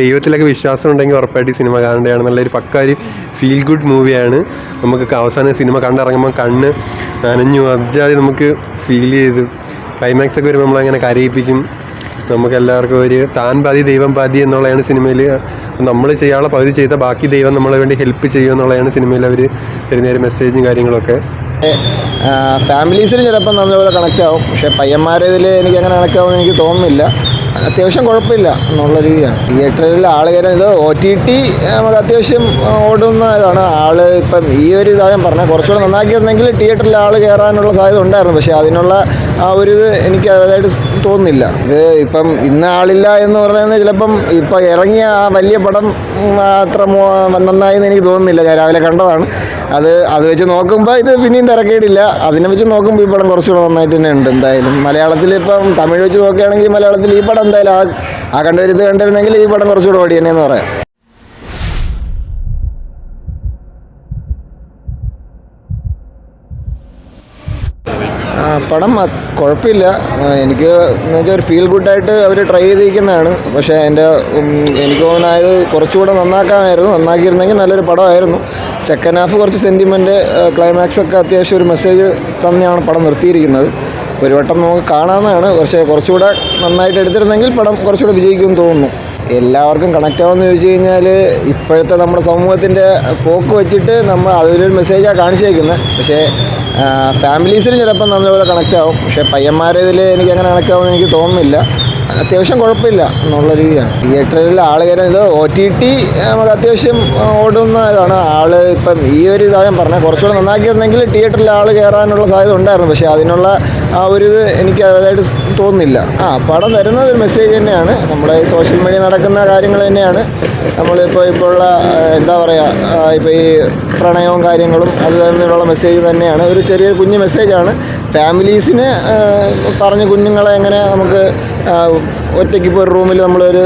ദൈവത്തിലൊക്കെ വിശ്വാസം ഉണ്ടെങ്കിൽ ഉറപ്പായിട്ട് ഈ സിനിമ കാണേണ്ടതാണ്. നല്ലൊരു പക്ക ഒരു ഫീൽ ഗുഡ് മൂവിയാണ്. നമുക്ക് അവസാനം സിനിമ കണ്ടിറങ്ങുമ്പോൾ കണ്ണ് നനഞ്ഞു അബ്ജാതി നമുക്ക് ഫീൽ ചെയ്തു. ക്ലൈമാക്സ് ഒക്കെ വരുമ്പോൾ നമ്മളങ്ങനെ കരയിപ്പിക്കും. നമുക്കെല്ലാവർക്കും ഒരു താൻ പാതി ദൈവം പാതി എന്നുള്ളതാണ് സിനിമയിൽ. നമ്മൾ ചെയ്യാനുള്ള പകുതി ചെയ്ത ബാക്കി ദൈവം നമ്മളെ വേണ്ടി ഹെൽപ്പ് ചെയ്യും എന്നുള്ളതാണ് സിനിമയിൽ അവർ തരുന്നൊരു മെസ്സേജും കാര്യങ്ങളൊക്കെ. ഫാമിലീസിന് ചിലപ്പോൾ നല്ലപോലെ കണക്റ്റ് ആവും, പക്ഷേ പയ്യന്മാരതിൽ എനിക്ക് അങ്ങനെ കണക്റ്റ് ആവുമെന്ന് എനിക്ക് തോന്നുന്നില്ല. അത്യാവശ്യം കുഴപ്പമില്ല എന്നുള്ള രീതിയാണ്. തിയേറ്ററിൽ ആൾ കയറാൻ ഇത് OTT നമുക്ക് അത്യാവശ്യം ഓടുന്ന ഇതാണ്. ആൾ ഇപ്പം ഈ ഒരു ഇതായും പറഞ്ഞാൽ കുറച്ചുകൂടെ നന്നാക്കിയിരുന്നെങ്കിൽ തിയേറ്ററിൽ ആൾ കയറാനുള്ള സാധ്യത ഉണ്ടായിരുന്നു, പക്ഷേ അതിനുള്ള ആ ഒരു ഇത് എനിക്ക് അതായിട്ട് തോന്നുന്നില്ല. ഇത് ഇപ്പം ഇന്ന ആളില്ല എന്ന് പറയുന്നത് ചിലപ്പം ഇപ്പം ഇറങ്ങിയ ആ വലിയ പടം അത്ര നന്നായെന്ന് എനിക്ക് തോന്നുന്നില്ല. ഞാൻ രാവിലെ കണ്ടതാണ്. അത് വെച്ച് നോക്കുമ്പോൾ ഇത് പിന്നെയും തിരക്കേടില്ല. അതിനെ വെച്ച് നോക്കുമ്പോൾ ഈ പടം കുറച്ചുകൂടെ നന്നായിട്ട് തന്നെ ഉണ്ട്. എന്തായാലും മലയാളത്തിൽ ഇപ്പം തമിഴ് വെച്ച് നോക്കുകയാണെങ്കിൽ മലയാളത്തിൽ ഈ പടം എന്തായാലും ആ കണ്ടൊരിത് കണ്ടിരുന്നെങ്കിൽ ഈ പടം കുറച്ചുകൂടെ ഓടി തന്നെയെന്ന് പറയാം. പടം കുഴപ്പമില്ല. എനിക്ക് എന്ന് വെച്ചാൽ ഒരു ഫീൽ ഗുഡായിട്ട് അവർ ട്രൈ ചെയ്തിരിക്കുന്നതാണ്. പക്ഷേ എനിക്ക് തോന്നുന്നത് കുറച്ചുകൂടെ നന്നാക്കാമായിരുന്നു. നന്നാക്കിയിരുന്നെങ്കിൽ നല്ലൊരു പടമായിരുന്നു. സെക്കൻഡ് ഹാഫ് കുറച്ച് സെൻറ്റിമെൻറ്റ്, ക്ലൈമാക്സ് ഒക്കെ അത്യാവശ്യം ഒരു മെസ്സേജ് തന്നെയാണ് പടം നിർത്തിയിരിക്കുന്നത്. ഒരു വട്ടം നമുക്ക് കാണാവുന്നതാണ്, പക്ഷേ കുറച്ചുകൂടെ നന്നായിട്ട് എടുത്തിരുന്നെങ്കിൽ പടം കുറച്ചുകൂടെ വിജയിക്കുമെന്ന് തോന്നുന്നു. എല്ലാവർക്കും കണക്റ്റ് ആവുമെന്ന് ചോദിച്ചു കഴിഞ്ഞാൽ ഇപ്പോഴത്തെ നമ്മുടെ സമൂഹത്തിൻ്റെ പോക്ക് വെച്ചിട്ട് നമ്മൾ അതിലൊരു മെസ്സേജാണ് കാണിച്ചേക്കുന്നത്. പക്ഷേ ഫാമിലീസിന് ചിലപ്പോൾ നല്ലപോലെ കണക്റ്റ് ആവും, പക്ഷേ പയ്യന്മാരതിൽ എനിക്ക് അങ്ങനെ കണക്റ്റ് ആവുമെന്ന് എനിക്ക് തോന്നുന്നില്ല. അത്യാവശ്യം കുഴപ്പമില്ല എന്നുള്ള രീതിയാണ്. തിയേറ്ററിൽ ആൾ കയറാൻ ഇത് OTT നമുക്ക് അത്യാവശ്യം ഓടുന്ന ഇതാണ്. ആൾ ഇപ്പം ഈ ഒരു ഇതായും പറഞ്ഞാൽ കുറച്ചുകൂടെ നന്നാക്കിയിരുന്നെങ്കിൽ തിയേറ്ററിൽ ആൾ കയറാനുള്ള സാധ്യത ഉണ്ടായിരുന്നു, പക്ഷേ അതിനുള്ള ആ ഒരു ഇത് എനിക്ക് അതായിട്ട് തോന്നുന്നില്ല. പടം തരുന്നത് ഒരു മെസ്സേജ് തന്നെയാണ്. നമ്മുടെ സോഷ്യൽ മീഡിയ നടക്കുന്ന കാര്യങ്ങൾ തന്നെയാണ്. ഇപ്പോൾ ഉള്ള എന്താ പറയുക, ഇപ്പോൾ ഈ പ്രണയവും കാര്യങ്ങളും അത് തമ്മിലുള്ള മെസ്സേജ് തന്നെയാണ്. ഒരു ചെറിയൊരു കുഞ്ഞു മെസ്സേജാണ്. ഫാമിലീസിന് പറഞ്ഞ് കുഞ്ഞുങ്ങളെ എങ്ങനെ നമുക്ക് ഒറ്റയ്ക്ക് ഇപ്പോൾ ഒരു റൂമിൽ നമ്മളൊരു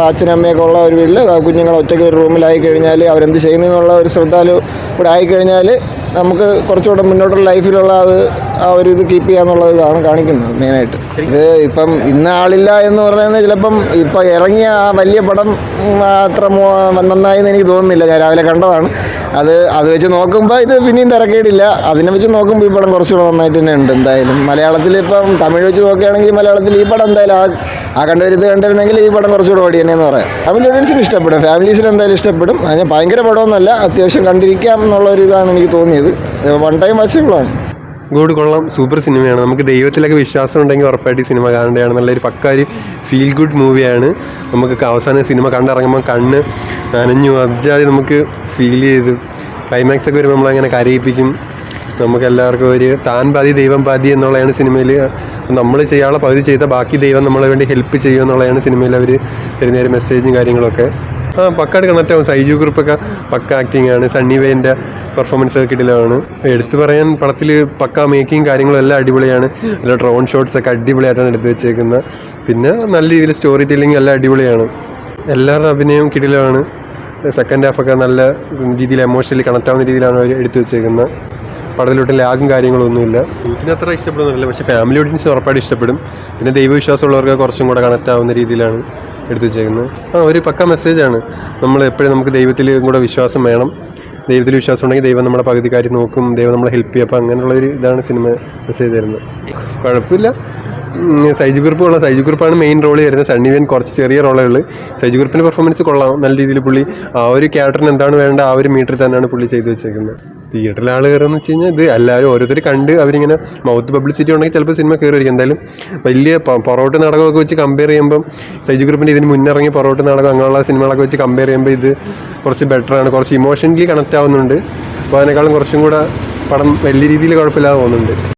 അച്ഛനും അമ്മയൊക്കെ ഉള്ള ഒരു വീട്ടിൽ കുഞ്ഞുങ്ങളെ ഒറ്റയ്ക്ക് ഒരു റൂമിലായി കഴിഞ്ഞാൽ അവരെന്ത് ചെയ്യുന്നതെന്നുള്ള ഒരു ശ്രദ്ധാലും കൂടെ ആയിക്കഴിഞ്ഞാൽ നമുക്ക് കുറച്ചുകൂടെ മുന്നോട്ടുള്ള ലൈഫിലുള്ള ആ ഒരു ഇത് കീപ്പ് ചെയ്യാന്നുള്ളതാണ് കാണിക്കുന്നത് മെയിനായിട്ട്. ഇത് ഇപ്പം ഇന്ന ആളില്ല എന്ന് പറയുന്നത് ചിലപ്പം ഇപ്പം ഇറങ്ങിയ ആ വലിയ പടം അത്ര നന്നായെന്ന് എനിക്ക് തോന്നുന്നില്ല. ഞാൻ രാവിലെ കണ്ടതാണ്. അത് വെച്ച് നോക്കുമ്പോൾ ഇത് പിന്നെയും തിരക്കേടില്ല. അതിനെ വെച്ച് നോക്കുമ്പോൾ ഈ പടം കുറച്ചുകൂടെ നന്നായിട്ട് തന്നെ ഉണ്ട്. എന്തായാലും മലയാളത്തിൽ ഇപ്പം തമിഴ് വെച്ച് നോക്കുകയാണെങ്കിൽ മലയാളത്തിൽ ഈ പടം എന്തായാലും ആ കണ്ടൊരിത് കണ്ടിരുന്നെങ്കിൽ ഈ പടം കുറച്ചുകൂടെ ഓടി തന്നെയെന്ന് പറയാം. ഫാമിലി ഓഡിയൻസിന് ഇഷ്ടപ്പെടും, ഫാമിലീസിന് എന്തായാലും ഇഷ്ടപ്പെടും. അതിന് ഭയങ്കര പടമൊന്നുമല്ല, അത്യാവശ്യം കണ്ടിരിക്കാം എന്നുള്ളൊരു ഇതാണ് എനിക്ക് തോന്നിയത്. വൺ ടൈം വാച്ചബിളാണ്. ഗുഡ്, കൊള്ളാം, സൂപ്പർ സിനിമയാണ്. നമുക്ക് ദൈവത്തിലൊക്കെ വിശ്വാസം ഉണ്ടെങ്കിൽ ഉറപ്പായിട്ട് ഈ സിനിമ കാണേണ്ടതാണ്. നല്ലൊരു പക്ക ഒരു ഫീൽ ഗുഡ് മൂവിയാണ്. നമുക്ക് അവസാനം സിനിമ കണ്ടിറങ്ങുമ്പോൾ കണ്ണ് നനഞ്ഞു അബ്ജാതി നമുക്ക് ഫീൽ ചെയ്തു. ക്ലൈമാക്സ് ഒക്കെ വരുമ്പോൾ നമ്മളങ്ങനെ കരയിപ്പിക്കും. നമുക്കെല്ലാവർക്കും ഒരു താൻ പാതി ദൈവം പാതി എന്നുള്ളതാണ് സിനിമയിൽ. നമ്മൾ ചെയ്യാനുള്ള പകുതി ചെയ്ത ബാക്കി ദൈവം നമ്മളെ വേണ്ടി ഹെൽപ്പ് ചെയ്യും എന്നുള്ളതാണ് സിനിമയിൽ അവർ തരുന്നൊരു മെസ്സേജും കാര്യങ്ങളൊക്കെ. പക്കായിട്ട് കണക്റ്റ് ആവും. സൈജു ഗ്രൂപ്പൊക്കെ പക്ക ആക്ടിങ് ആണ്. സണ്ണി വേൻ്റെ പെർഫോമൻസ് ഒക്കെ കിടിലമാണ്. എടുത്തു പറയാൻ പടത്തിൽ പക്ക മേക്കിങ് കാര്യങ്ങളും എല്ലാം അടിപൊളിയാണ്. അല്ല ഡ്രോൺ ഷോട്ട്സ് ഒക്കെ അടിപൊളിയായിട്ടാണ് എടുത്തു വെച്ചേക്കുന്നത്. പിന്നെ നല്ല രീതിയിൽ സ്റ്റോറി ടെല്ലിങ് എല്ലാം അടിപൊളിയാണ്. എല്ലാവരുടെ അഭിനയം കിടിലമാണ്. സെക്കൻഡ് ഹാഫൊക്കെ നല്ല രീതിയിൽ എമോഷണലി കണക്റ്റ് ആവുന്ന രീതിയിലാണ് അവർ എടുത്തു വെച്ചേക്കുന്നത്. പടത്തിലോട്ട് ലാഗും കാര്യങ്ങളൊന്നുമില്ല. ഇതിന് അത്ര ഇഷ്ടപ്പെടുന്നില്ല, പക്ഷേ ഫാമിലി ഓഡിയൻസ് ഉറപ്പായിട്ട് ഇഷ്ടപ്പെടും. പിന്നെ ദൈവവിശ്വാസമുള്ളവർക്ക് കുറച്ചും കൂടെ കണക്റ്റ് ആവുന്ന രീതിയിലാണ് എടുത്തു വെച്ചേക്കുന്നത്. ഒരു പക്ക മെസ്സേജാണ്. നമ്മൾ എപ്പോഴും നമുക്ക് ദൈവത്തിൽ കൂടെ വിശ്വാസം വേണം. ദൈവത്തിൽ വിശ്വാസം ഉണ്ടെങ്കിൽ ദൈവം നമ്മുടെ പകുതി കാര്യം നോക്കും, ദൈവം നമ്മളെ ഹെൽപ്പ് ചെയ്യും. അപ്പോൾ അങ്ങനെയുള്ളൊരു ഇതാണ് സിനിമ മെസ്സേജ് തരുന്നത്. കുഴപ്പമില്ല. സൈജു ഗ്രൂപ്പാണ് മെയിൻ റോൾ വരുന്നത്. സണ്ണി വേൻ കുറച്ച് ചെറിയ റോളേ ഉള്ളൂ. സൈജു ഗ്രൂപ്പിൻ്റെ പെർഫോമൻസ് കൊള്ളാം. നല്ല രീതിയിൽ പുള്ളി ആ ഒരു ക്യാരക്ടറിന് എന്താണ് വേണ്ട ആ ഒരു മീറ്റർ തന്നെയാണ് പുള്ളി ചെയ്തു വെച്ചേക്കുന്നത്. തിയേറ്ററിൽ ആൾ കയറുമെന്ന് വെച്ച് കഴിഞ്ഞാൽ ഇത് എല്ലാവരും ഓരോരുത്തർ കണ്ട് അവരിങ്ങനെ മൗത്ത് പബ്ലിസിറ്റി ഉണ്ടെങ്കിൽ ചിലപ്പോൾ സിനിമ കയറുമായിരിക്കും. എന്തായാലും വലിയ പൊറോട്ട നാടകമൊക്കെ വെച്ച് കമ്പയർ ചെയ്യുമ്പം സൈജു ഗ്രൂപ്പിൻ്റെ ഇതിന് മുന്നിറങ്ങി പൊറോട്ട നാടകം അങ്ങനെയുള്ള സിനിമകളൊക്കെ വെച്ച് കമ്പയർ ചെയ്യുമ്പോൾ ഇത് കുറച്ച് ബെറ്ററാണ്. കുറച്ച് ഇമോഷണലി കണക്റ്റ് ആവുന്നുണ്ട്. അപ്പോൾ അതിനേക്കാളും കുറച്ചും കൂടെ പടം വലിയ രീതിയിൽ കുഴപ്പമില്ലാതെ പോകുന്നുണ്ട്.